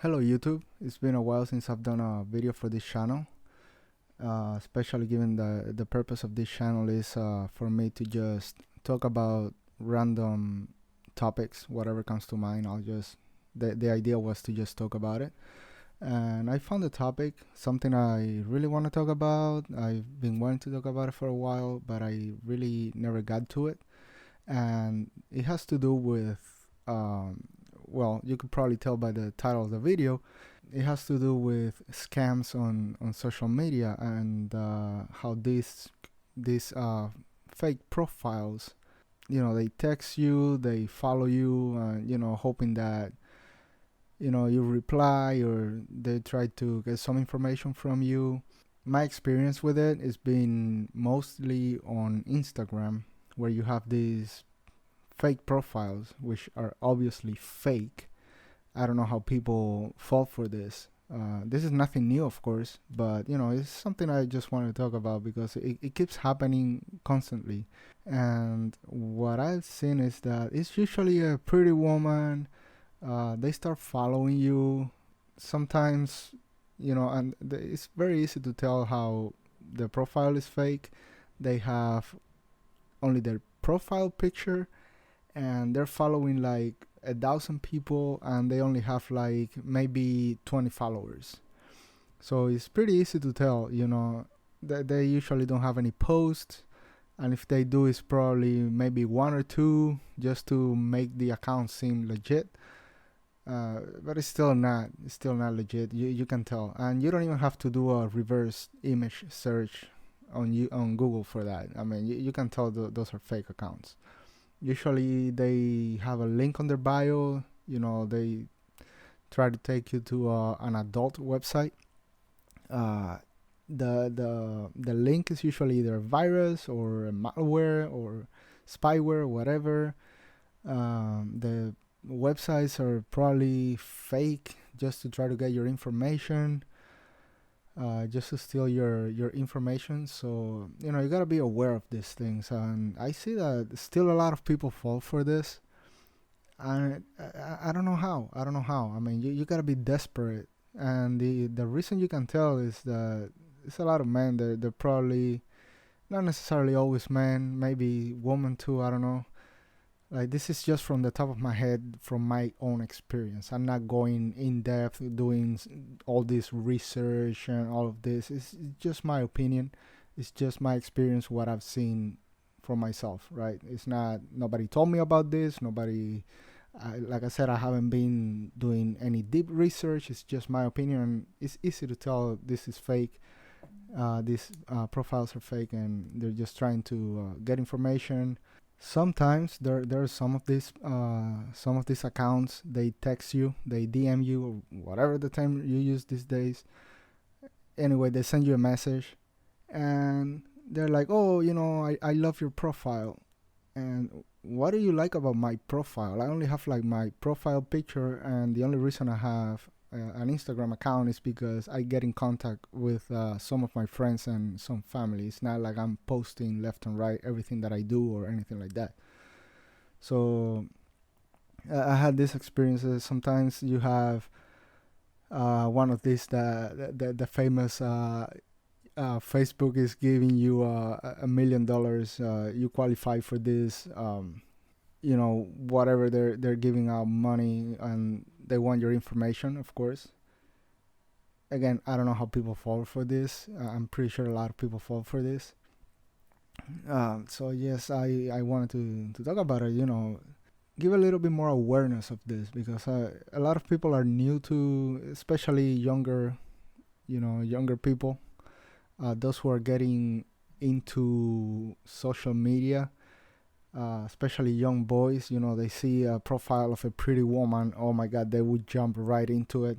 Hello YouTube. It's been a while since I've done a video for this channel. Especially given the purpose of this channel is for me to just talk about random topics, whatever comes to mind. The idea was to just talk about it. And I found a topic, something I really want to talk about. I've been wanting to talk about it for a while, but I really never got to it. And it has to do with, well, you could probably tell by the title of the video, it has to do with scams on social media and how these fake profiles, they text you, they follow you, hoping that you reply, or they try to get some information from you. My experience with it has been mostly on Instagram, where you have these fake profiles, which are obviously fake. I don't know how people fall for this. This is nothing new, of course, but it's something I just want to talk about because it keeps happening constantly. And what I've seen is that it's usually a pretty woman. They start following you. Sometimes, it's very easy to tell how the profile is fake. They have only their profile picture, and they're following like 1,000 people, and they only have like maybe 20 followers. So it's pretty easy to tell, that they usually don't have any posts, and if they do, it's probably maybe one or two just to make the account seem legit. But it's still not legit. You can tell, and you don't even have to do a reverse image search on Google for that. I mean, you can tell those are fake accounts. Usually they have a link on their bio. They try to take you to an adult website. uh, the link is usually either a virus or a malware or spyware, whatever. The websites are probably fake just to try to get your information, just to steal your information. So you gotta be aware of these things, and I see that still a lot of people fall for this. And I don't know how. I don't know how. I mean, you gotta be desperate, and the reason you can tell is that it's a lot of men. They're probably not necessarily always men, maybe women too. I don't know. Like, this is just from the top of my head, from my own experience. I'm not going in depth doing all this research and all of this. It's just my opinion. It's just my experience, what I've seen for myself, right? It's not, nobody told me about this. Nobody, like I said, I haven't been doing any deep research. It's just my opinion. It's easy to tell this is fake. These profiles are fake, and they're just trying to get information. Sometimes there are some of these accounts, they text you, they DM you, or whatever the term you use these days. Anyway, they send you a message, and they're like, oh, I love your profile. And what do you like about my profile? I only have like my profile picture, and the only reason I have an Instagram account is because I get in contact with some of my friends and some family. It's not like I'm posting left and right everything that I do or anything like that. So I had these experiences. Sometimes you have one of these, the famous Facebook is giving you $1 million. You qualify for this. Whatever they're giving out money, and they want your information, of course. Again, I don't know how people fall for this. I'm pretty sure a lot of people fall for this. So yes, I wanted to talk about it. Give a little bit more awareness of this, because a lot of people are new to, especially younger people, those who are getting into social media, especially young boys. They see a profile of a pretty woman. Oh my God, they would jump right into it.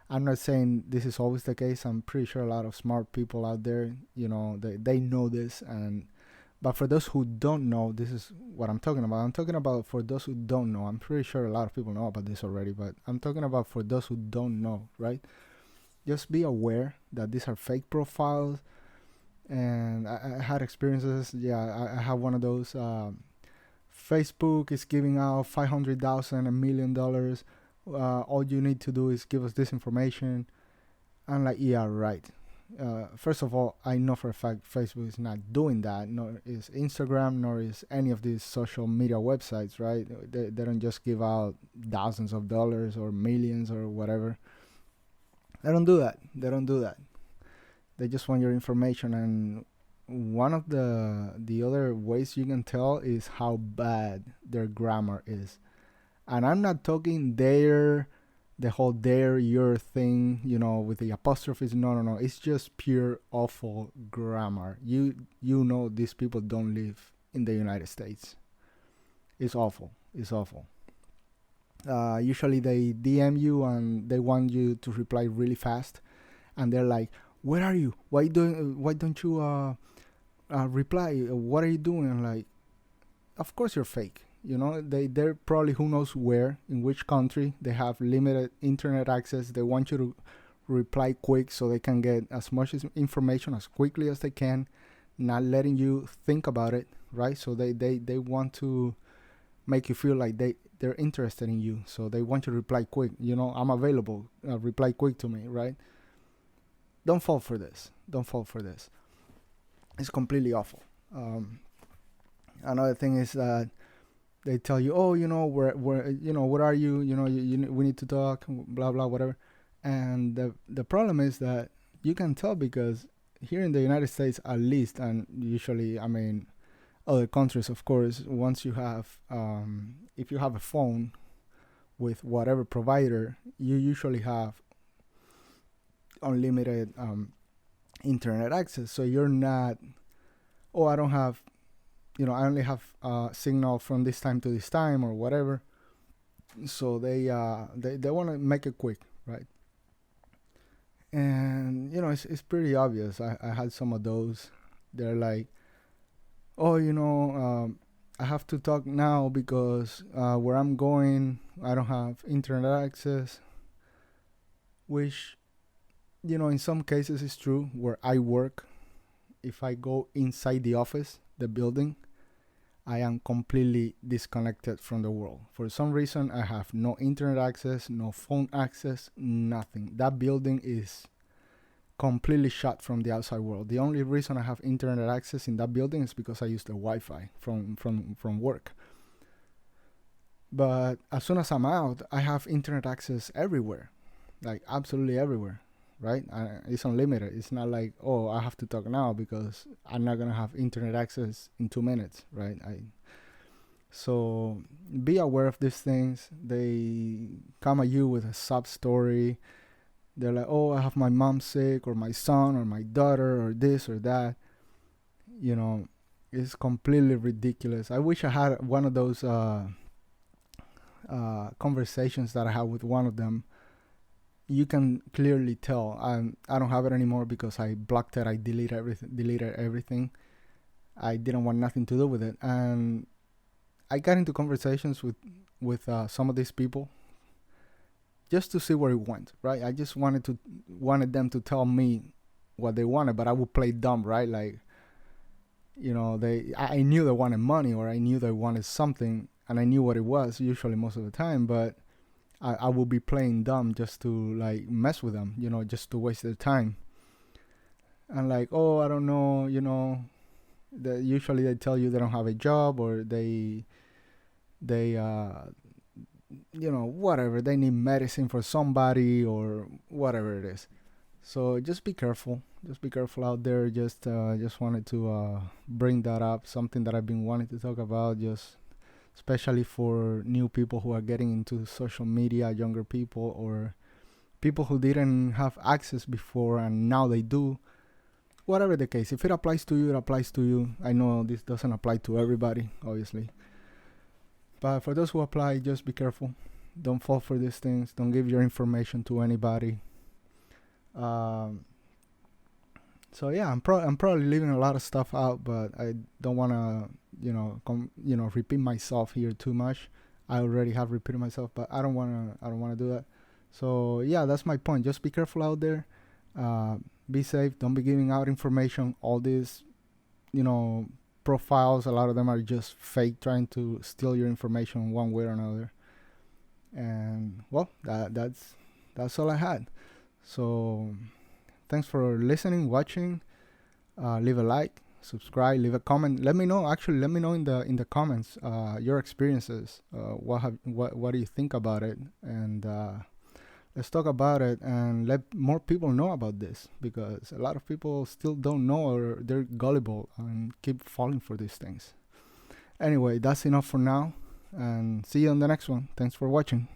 I'm not saying this is always the case. I'm pretty sure a lot of smart people out there, they know this. And but for those who don't know, this is what I'm talking about. I'm talking about for those who don't know. I'm pretty sure a lot of people know about this already, but I'm talking about for those who don't know, right? Just be aware that these are fake profiles. And I had experiences. Yeah, I have one of those. Facebook is giving out $500,000, $1 million. all you need to do is give us this information. I'm like, yeah, right. First of all, I know for a fact Facebook is not doing that, nor is Instagram, nor is any of these social media websites, right? They don't just give out thousands of dollars or millions or whatever. They don't do that. They don't do that. They just want your information. And one of the other ways you can tell is how bad their grammar is. And I'm not talking the whole your thing, with the apostrophes. No. It's just pure awful grammar. You know these people don't live in the United States. It's awful. It's awful. Usually they DM you and they want you to reply really fast, and they're like, "Where are you? Why don't you reply? What are you doing?" I'm like, of course you're fake. They're probably who knows where, in which country. They have limited internet access. They want you to reply quick so they can get as much information as quickly as they can, not letting you think about it, right? So they want to make you feel like they're interested in you. So they want you to reply quick. I'm available. Reply quick to me, right? Don't fall for this. Don't fall for this. It's completely awful. Another thing is that they tell you, oh, where what are you? We need to talk, blah blah, whatever. And the problem is that you can tell because here in the United States, at least, and usually, I mean, other countries, of course, once you have, if you have a phone with whatever provider, you usually have unlimited internet access. So you're not, oh, I don't have, I only have signal from this time to this time or whatever. So they want to make it quick, right? And it's pretty obvious. I had some of those. They're like, oh, I have to talk now because where I'm going, I don't have internet access. Which, in some cases is true. Where I work, if I go inside the office, the building, I am completely disconnected from the world. For some reason, I have no internet access, no phone access, nothing. That building is completely shut from the outside world. The only reason I have internet access in that building is because I use the Wi-Fi from work. But as soon as I'm out, I have internet access everywhere, like absolutely everywhere, right? It's unlimited. It's not like, oh, I have to talk now because I'm not gonna have internet access in 2 minutes, right? So be aware of these things. They come at you with a sub story. They're like, oh, I have my mom sick, or my son, or my daughter, or this or that. It's completely ridiculous. I wish I had one of those conversations that I had with one of them. You can clearly tell. I don't have it anymore because I blocked it. I deleted everything. I didn't want nothing to do with it. And I got into conversations with some of these people just to see where it went, right? I just wanted them to tell me what they wanted, but I would play dumb, right? Like, I knew they wanted money, or I knew they wanted something, and I knew what it was usually most of the time, but I would be playing dumb just to like mess with them, just to waste their time. And like, oh, I don't know, usually they tell you they don't have a job, or they whatever, they need medicine for somebody or whatever it is. So just be careful out there. Just wanted to bring that up, something that I've been wanting to talk about, just especially for new people who are getting into social media, younger people, or people who didn't have access before and now they do. Whatever the case, if it applies to you, it applies to you. I know this doesn't apply to everybody, obviously, but for those who apply, just be careful. Don't fall for these things. Don't give your information to anybody. So yeah, I'm probably leaving a lot of stuff out, but I don't want to repeat myself here too much. I already have repeated myself, but I don't want to do that. So yeah, that's my point. Just be careful out there. Be safe. Don't be giving out information. All these, profiles, a lot of them are just fake, trying to steal your information one way or another. And well, that's all I had. So thanks for listening, watching. Leave a like, subscribe, leave a comment. Let me know. Actually, let me know in the comments your experiences. What do you think about it? And let's talk about it and let more people know about this, because a lot of people still don't know, or they're gullible and keep falling for these things. Anyway, that's enough for now, and see you on the next one. Thanks for watching.